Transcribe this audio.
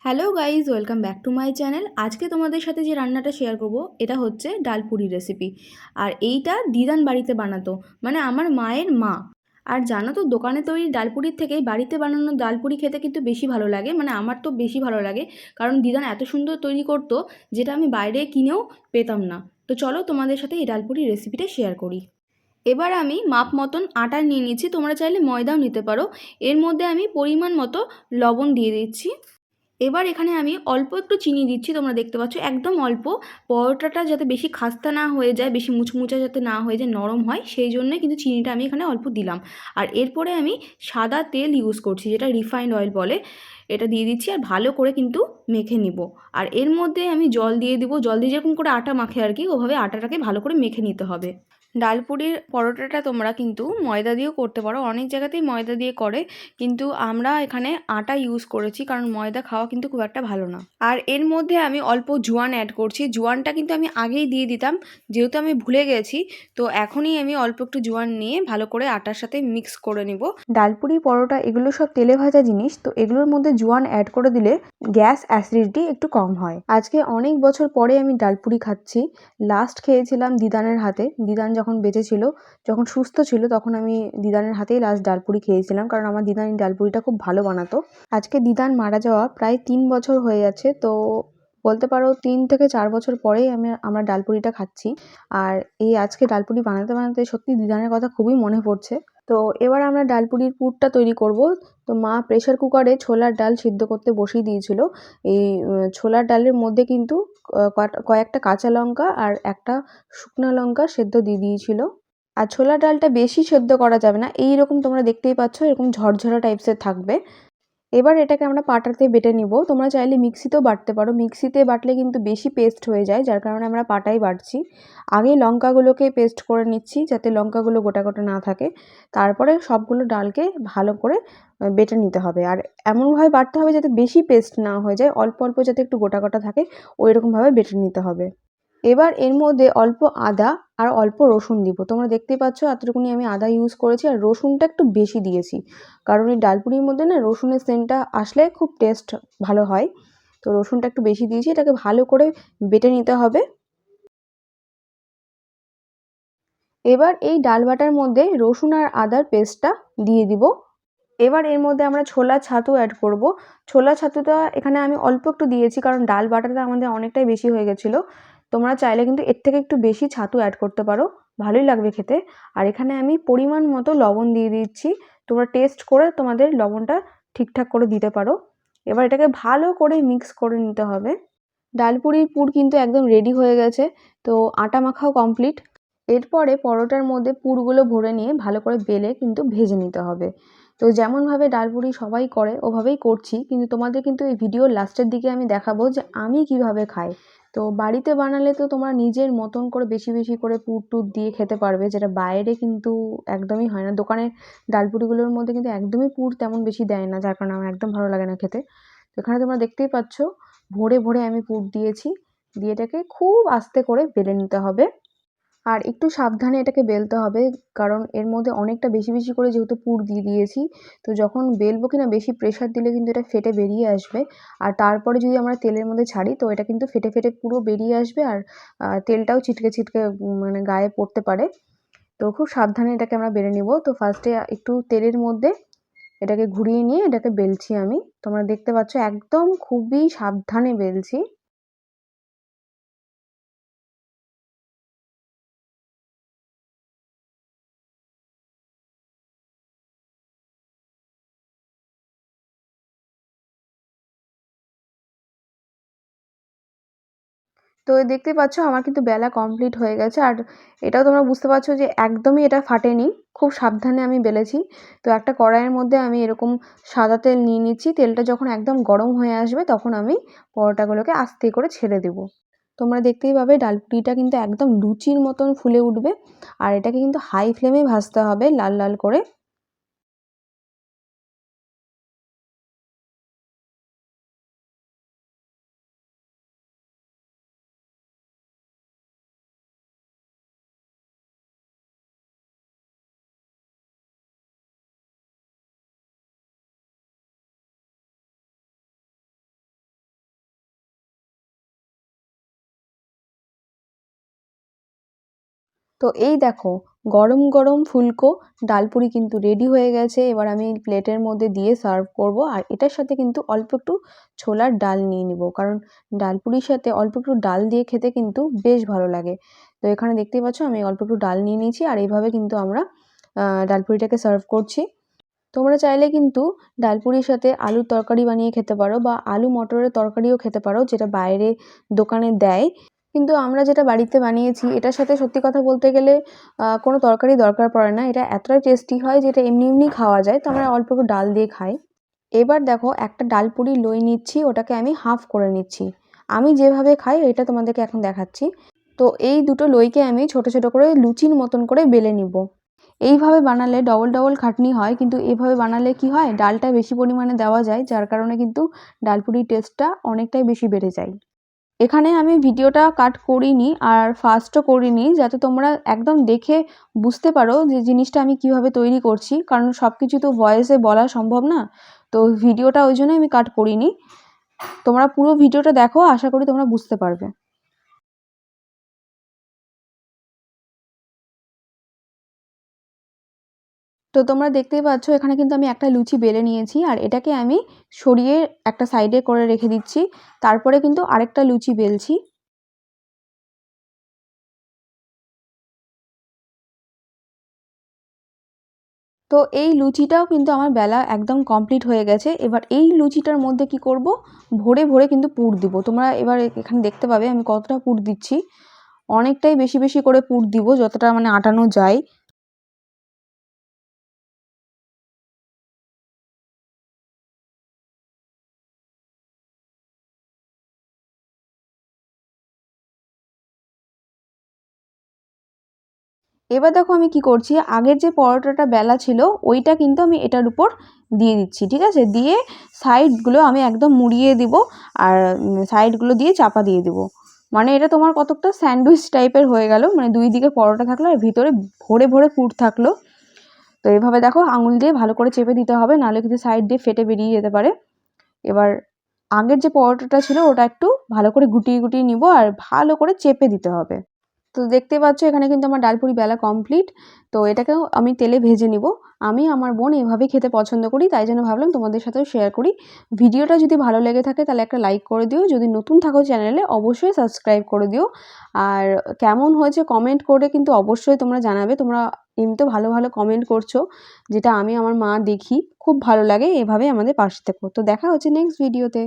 Hello guys, welcome back to my channel. আজকে তোমাদের সাথে যে রান্নাটা শেয়ার করব এটা হচ্ছে ডালপুরি রেসিপি। আর এইটা দিদান বাড়িতে বানাতো, মানে আমার মায়ের মা। আর জানো তো, দোকানে তৈরি ডালপুরির থেকে বাড়িতে বানানো ডালপুরি খেতে কিন্তু বেশি ভালো লাগে, মানে আমার তো বেশি ভালো লাগে। কারণ দিদান এত সুন্দর তৈরি করতো, যেটা আমি বাইরে কিনেও পেতাম না। তো চলো তোমাদের সাথে এই ডালপুরি রেসিপিটা শেয়ার করি। এবার আমি মাপ মতন আটা নিয়ে নিচ্ছি, তোমরা চাইলে ময়দাও নিতে পারো। এর মধ্যে আমি পরিমাণ মতো লবণ দিয়ে দিচ্ছি। এবার এখানে আমি অল্প একটু চিনি দিচ্ছি, তোমরা দেখতে পাচ্ছ একদম অল্প। পরোটাটা যাতে বেশি খাস্তা না হয়ে যায়, বেশি মুচমুচা যাতে না হয়ে যায়, নরম হয়, সেই জন্যই কিন্তু চিনিটা আমি এখানে অল্প দিলাম। আর এরপরে আমি সাদা তেল ইউজ করছি, যেটা রিফাইন্ড অয়েল বলে, এটা দিয়ে দিচ্ছি। আর ভালো করে কিন্তু মেখে নিব। আর এর মধ্যে আমি জল দিয়ে দিব, জল দিয়ে যেরকম করে আটা মাখে আর কি, ওভাবে আটাটাকে ভালো করে মেখে নিতে হবে। ডালপুরির পরোটাটা তোমরা কিন্তু ময়দা দিয়েও করতে পারো, অনেক জায়গাতেই ময়দা দিয়ে করে, কিন্তু আমরা এখানে আটা ইউজ করেছি, কারণ ময়দা খাওয়া কিন্তু খুব একটা ভালো না। আর এর মধ্যে আমি অল্প জোয়ান অ্যাড করছি, জোয়ানটা কিন্তু আমি আগেই দিয়ে দিতাম, যেহেতু আমি ভুলে গেছি। তো এখনই আমি অল্প একটু জোয়ান নিয়ে ভালো করে আটার সাথে মিক্স করে নিব। ডালপুরি, পরোটা এগুলো সব তেলে ভাজা জিনিস, তো এগুলোর মধ্যে জোয়ান অ্যাড করে দিলে গ্যাস অ্যাসিডিটি একটু কম হয়। আজকে অনেক বছর পরে আমি ডালপুরি খাচ্ছি। লাস্ট খেয়েছিলাম দিদানের হাতে, দিদান যখন বেঁচে ছিল, যখন সুস্থ ছিল, তখন আমি দিদানের হাতেই লাস্ট ডালপুরি খেয়েছিলাম, কারণ আমার দিদান এই ডালপুরিটা খুব ভালো বানাতো। আজকে দিদান মারা যাওয়া প্রায় 3 বছর হয়ে যাচ্ছে, তো বলতে পারো 3 থেকে 4 বছর পরেই আমরা ডালপুরিটা খাচ্ছি। আর এই আজকে ডালপুরি বানাতে বানাতে সত্যি দিদানের কথা খুবই মনে পড়ছে। তো এবার আমরা ডালপুরির পুরটা তৈরি করব। তো মা প্রেসার কুকারে ছোলার ডাল সিদ্ধ করতে বসিয়ে দিয়েছিল। এই ছোলার ডালের মধ্যে কিন্তু কয়েকটা কাঁচা লঙ্কা আর একটা শুকনো লঙ্কা সেদ্ধ দিয়ে দিয়েছিল। আর ছোলার ডালটা বেশি সেদ্ধ করা যাবে না, এইরকম তোমরা দেখতেই পাচ্ছ, এরকম ঝরঝরা টাইপসের থাকবে। এবার এটাকে আমরা পাটাতে বেটে নিব। তোমরা চাইলে মিক্সিতেও বাটতে পারো, মিক্সিতে বাটলে কিন্তু বেশি পেস্ট হয়ে যায়, যার কারণে আমরা পাটাই বাটছি। আগে লঙ্কাগুলোকে পেস্ট করে নিচ্ছি, যাতে লঙ্কাগুলো গোটা গোটা না থাকে। তারপরে সবগুলো ডালকে ভালো করে বেটে নিতে হবে। আর এমনভাবে বাটতে হবে যাতে বেশি পেস্ট না হয়ে যায়, অল্প অল্প যাতে একটু গোটা গোটা থাকে, ওই রকমভাবে বেটে নিতে হবে। এবার এর মধ্যে অল্প আদা আর অল্প রসুন দিব। তোমরা দেখতেই পাচ্ছ এতটুকুনি আমি আদা ইউজ করেছি, আর রসুনটা একটু বেশি দিয়েছি, কারণ এই ডালপুরির মধ্যে না রসুনের সেন্টটা আসলে খুব টেস্ট ভালো হয়। তো রসুনটা একটু বেশি দিয়েছি, এটাকে ভালো করে বেটে নিতে হবে। এবার এই ডাল বাটার মধ্যে রসুন আর আদার পেস্টটা দিয়ে দিব। এবার এর মধ্যে আমরা ছোলা ছাতু অ্যাড করব। ছোলা ছাতুটা এখানে আমি অল্প একটু দিয়েছি, কারণ ডাল বাটাটা আমাদের অনেকটাই বেশি হয়ে গেছিলো। তোমরা চাইলে কিন্তু এর থেকে একটু বেশি ছাতু অ্যাড করতে পারো, ভালোই লাগবে খেতে। আর এখানে আমি পরিমাণ মতো লবণ দিয়ে দিচ্ছি। তোমরা টেস্ট করে তোমাদের লবণটা ঠিকঠাক করে দিতে পারো। এবার এটাকে ভালো করে মিক্স করে নিতে হবে। ডালপুরির পুর কিন্তু একদম রেডি হয়ে গেছে। তো আটা মাখাও কমপ্লিট। এরপরে পরোটার মধ্যে পুরগুলো ভরে নিয়ে ভালো করে বেলে কিন্তু ভেজে নিতে হবে। তো যেমনভাবে ডালপুরি সবাই করে ওভাবেই করছি, কিন্তু তোমাদের কিন্তু এই ভিডিওর লাস্টের দিকে আমি দেখাবো যে আমি কিভাবে খাই। তো বাড়িতে বানালে তো তোমরা নিজের মতন করে বেশি বেশি করে পুর টুর দিয়ে খেতে পারবে, যেটা বাইরে কিন্তু একদমই হয় না। দোকানের ডালপুরিগুলোর মধ্যে কিন্তু একদমই পুর তেমন বেশি দেয় না, যার কারণে আমার একদম ভালো লাগে না খেতে। তো এখানে তোমরা দেখতেই পাচ্ছ ভরে ভরে আমি পুর দিয়েছি, দিয়ে এটাকে খুব আস্তে করে বেলে নিতে হবে। আর একটু সাবধানে এটাকে বেলতে হবে, কারণ এর মধ্যে অনেকটা বেশি বেশি করে যেহেতু পুর দিয়ে দিয়েছি, তো যখন বেলবো কিনা বেশি প্রেশার দিলে কিন্তু এটা ফেটে বেরিয়ে আসবে। আর তারপরে যদি আমরা তেলের মধ্যে ছাড়ি, তো এটা কিন্তু ফেটে ফেটে পুরো বেরিয়ে আসবে, আর তেলটাও ছিটকে ছিটকে মানে গায়ে পড়তে পারে। তো খুব সাবধানে এটাকে আমরা বেলে নিব। তো ফার্স্টে একটু তেলের মধ্যে এটাকে ঘুরিয়ে নিয়ে এটাকে বেলছি আমি। তোমরা দেখতে পাচ্ছ একদম খুবই সাবধানে বেলছি। তো দেখতে পাচ্ছ আমার কিন্তু বেলা কমপ্লিট হয়ে গেছে। আর এটাও তোমরা বুঝতে পারছো যে একদমই এটা ফাটেনি, খুব সাবধানে আমি বেলেছি। তো একটা কড়াইয়ের মধ্যে আমি এরকম সাদা তেল নিয়ে নিচ্ছি। তেলটা যখন একদম গরম হয়ে আসবে, তখন আমি পরোটাগুলোকে আস্তে করে ছেড়ে দেবো। তোমরা দেখতেই পাবে ডালপুরিটা কিন্তু একদম লুচির মতন ফুলে উঠবে। আর এটাকে কিন্তু হাই ফ্লেমে ভাজতে হবে, লাল লাল করে। তো এই দেখো গরম গরম ফুলকো ডালপুরি কিন্তু রেডি হয়ে গেছে। এবার আমি প্লেটের মধ্যে দিয়ে সার্ভ করব। আর এটার সাথে কিন্তু অল্প একটু ছোলার ডাল নিয়ে নিব, কারণ ডালপুরির সাথে অল্প একটু ডাল দিয়ে খেতে কিন্তু বেশ ভালো লাগে। তো এখানে দেখতেই পাচ্ছ আমি অল্প একটু ডাল নিয়ে নিয়েছি, আর এইভাবে কিন্তু আমরা ডালপুরিটাকে সার্ভ করছি। তোমরা চাইলে কিন্তু ডালপুরির সাথে আলুর তরকারি বানিয়ে খেতে পারো, বা আলু মটরের তরকারিও খেতে পারো, যেটা বাইরে দোকানে দেয়। কিন্তু আমরা যেটা বাড়িতে বানিয়েছি এটার সাথে সত্যি কথা বলতে গেলে কোনো তরকারি দরকার পড়ে না। এটা এতটাই টেস্টি হয় যেটা এমনি এমনি খাওয়া যায়। তো আমরা অল্প একটু ডাল দিয়ে খাই। এবার দেখো একটা ডালপুরি লই নিচ্ছি, ওটাকে আমি হাফ করে নিচ্ছি। আমি যেভাবে খাই এটা তোমাদেরকে এখন দেখাচ্ছি। তো এই দুটো লইকে আমি ছোট ছোট করে লুচির মতন করে বেলে নিব। এইভাবে বানালে ডবল ডবল খাটনি হয়, কিন্তু এভাবে বানালে কি হয়, ডালটা বেশি পরিমাণে দেওয়া যায়, যার কারণে কিন্তু ডালপুরির টেস্টটা অনেকটাই বেশি বেড়ে যায়। এখানে আমি ভিডিওটা কাট করিনি আর ফাস্টও করিনি, যাতে তোমরা একদম দেখে বুঝতে পারো যে জিনিসটা আমি কিভাবে তৈরি করছি, কারণ সব কিছু তো ভয়েসে বলা সম্ভব না। তো ভিডিওটা ওই জন্যই আমি কাট করিনি। তোমরা পুরো ভিডিওটা দেখো, আশা করি তোমরা বুঝতে পারবে। তো তোমরা দেখতেই পাচ্ছ এখানে কিন্তু আমি একটা লুচি বেলে নিয়েছি, আর এটাকে আমি সরিয়ে একটা সাইডে করে রেখে দিচ্ছি। তারপরে কিন্তু আরেকটা লুচি বেলছি। তো এই লুচিটাও কিন্তু আমার বেলা একদম কমপ্লিট হয়ে গেছে। এবার এই লুচিটার মধ্যে কি করব, ভরে ভরে কিন্তু পুর দিব। তোমরা এবার এখানে দেখতে পাবে আমি কতটা পুর দিচ্ছি। অনেকটাই বেশি বেশি করে পুর দিব, যতটা মানে আটানো যায়। এবার দেখো আমি কি করছি, আগের যে পরোটাটা বেলা ছিল ওইটা কিন্তু আমি এটার উপর দিয়ে দিচ্ছি। ঠিক আছে, দিয়ে সাইডগুলো আমি একদম মুড়িয়ে দিব, আর সাইডগুলো দিয়ে চাপা দিয়ে দিব। মানে এটা তোমার কতকটা স্যান্ডউইচ টাইপের হয়ে গেল, মানে দুই দিকে পরোটা থাকলো আর ভিতরে ভরে ভরে পুর থাকলো। তো এভাবে দেখো আঙুল দিয়ে ভালো করে চেপে দিতে হবে, নাহলে কিন্তু সাইড দিয়ে ফেটে বেরিয়ে যেতে পারে। এবার আগের যে পরোটাটা ছিল ওটা একটু ভালো করে গুটিয়ে গুটিয়ে নিব, আর ভালো করে চেপে দিতে হবে। তো দেখতে পাচ্ছ এখানে কিন্তু আমার ডালপুরি বেলা কমপ্লিট। তো এটাকেও আমি তেলে ভেজে নিব। আমি আমার বোন এভাবেই খেতে পছন্দ করি, তাই জন্য ভাবলাম তোমাদের সাথেও শেয়ার করি। ভিডিওটা যদি ভালো লেগে থাকে তাহলে একটা লাইক করে দিও, যদি নতুন থাকো চ্যানেলে অবশ্যই সাবস্ক্রাইব করে দিও। আর কেমন হয়েছে কমেন্ট করে কিন্তু অবশ্যই তোমরা জানাবে। তোমরা এমনিতেও ভালো ভালো কমেন্ট করছো, যেটা আমি আমার মা দেখি, খুব ভালো লাগে। এভাবে আমাদের পাশে থেকো। তো দেখা হচ্ছে নেক্সট ভিডিওতে।